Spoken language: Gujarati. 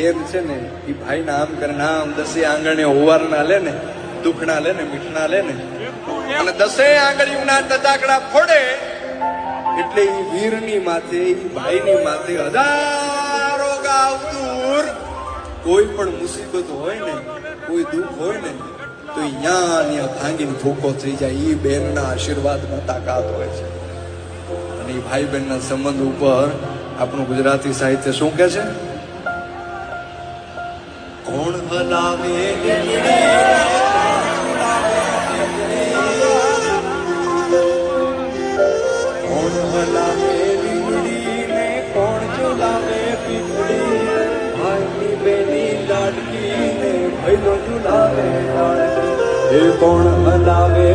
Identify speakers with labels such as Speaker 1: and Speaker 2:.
Speaker 1: એમ છે ને એ ભાઈ ના આમ કરે ના આમ 10 આંગણે હોવારના લે ને દુખણા લે ને મીઠના લે ને અને 10 આંગળીના તતાકડા ફોડે એટલે એ વીરની માથે એ ભાઈની માથે હજારો ગાવ દૂર કોઈ પણ મુસીબત હોય ને કોઈ દુઃખ હોય ને તો અહીંયા ભાંગીને ભૂકો થઈ જાય. એ બેનના આશીર્વાદમાં તાકાત હોય છે. અને એ ભાઈ બહેનના સંબંધ ઉપર આપણું ગુજરાતી સાહિત્ય શું કહે છે? કોણ હલાવે કોણ હલાવે લીમડીને કોણ ઝુલાવે પીપળી ભાઈની બેની લાડકીને ભાઈનો ઝુલાવે લાડકી. એ કોણ હલાવે